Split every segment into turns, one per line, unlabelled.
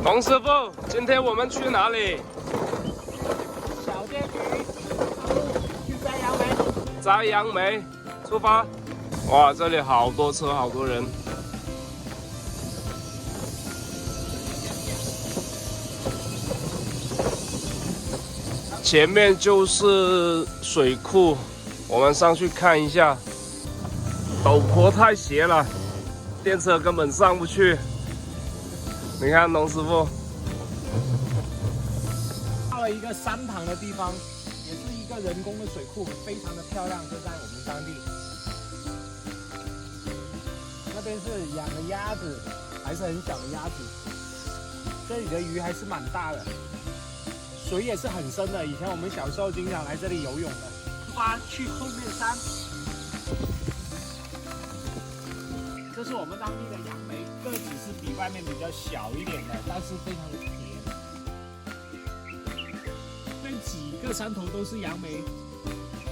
龙师傅，今天我们去哪里？
小电鱼，去摘杨梅。
摘杨梅，出发！哇，这里好多车，好多人。前面就是水库，我们上去看一下。陡坡太斜了，电车根本上不去。你看，龙师傅
到了一个山旁的地方，也是一个人工的水库，非常的漂亮，就在我们当地。那边是养的鸭子，还是很小的鸭子。这里的鱼还是蛮大的，水也是很深的。以前我们小时候经常来这里游泳的。出发去后面山。这是我们当地的杨梅，个子是比外面比较小一点的，但是非常的甜。那几个山头都是杨梅，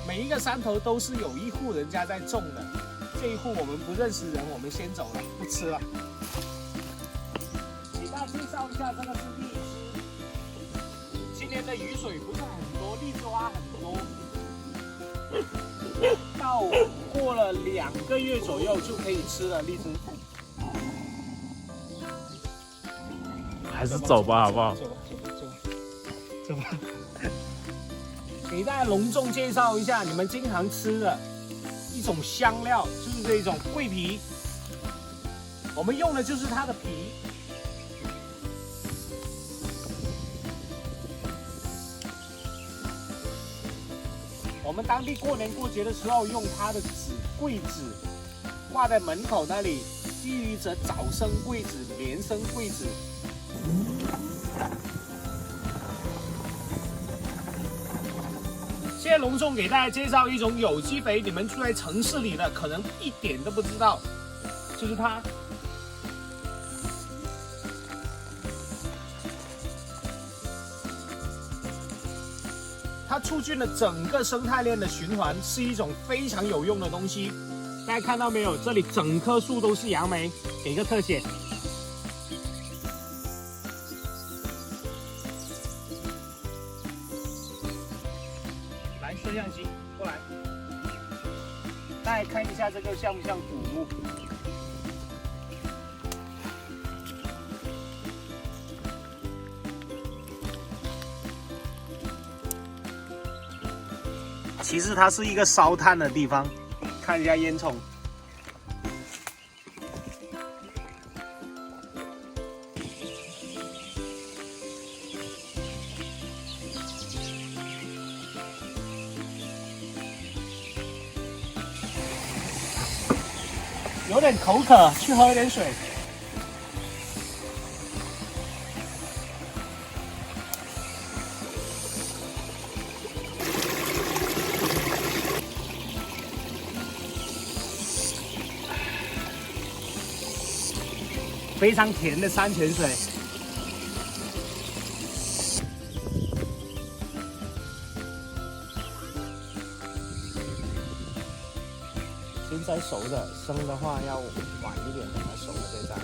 每一个山头都是有一户人家在种的。这一户我们不认识人，我们先走了，不吃了。给大家介绍一下，这个是荔枝。今年的雨水不是很多，荔枝花很多。到过了2个月左右就可以吃了荔枝。
还是走吧，好不好？
走吧。给大家隆重介绍一下你们经常吃的一种香料，就是这种桂皮。我们用的就是它的皮。我们当地过年过节的时候用它的纸，桂纸，挂在门口那里，寓意着早生贵子，连生贵子。现在隆重给大家介绍一种有机肥，你们住在城市里的可能一点都不知道，就是它。它促进了整个生态链的循环，是一种非常有用的东西。大家看到没有？这里整棵树都是杨梅，给个特写。来，摄像机过来，大家看一下这个像不像古屋？其实它是一个烧炭的地方，看一下烟囱。有点口渴，去喝一点水。非常甜的山泉水。现在熟的，生的话要晚一点等它熟了再摘。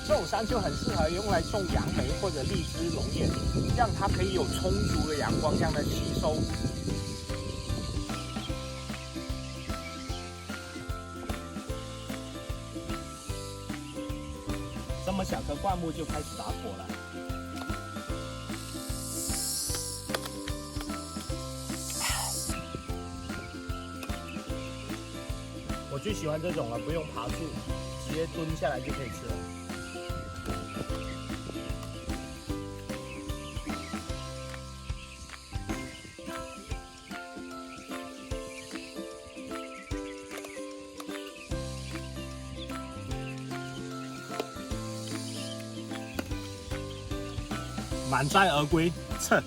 这种山就很适合用来种杨梅或者荔枝、龙眼，让它可以有充足的阳光让它吸收。这么小棵灌木就开始打果了。我最喜欢这种了，不用爬树，直接蹲下来就可以吃了。满载而归，切。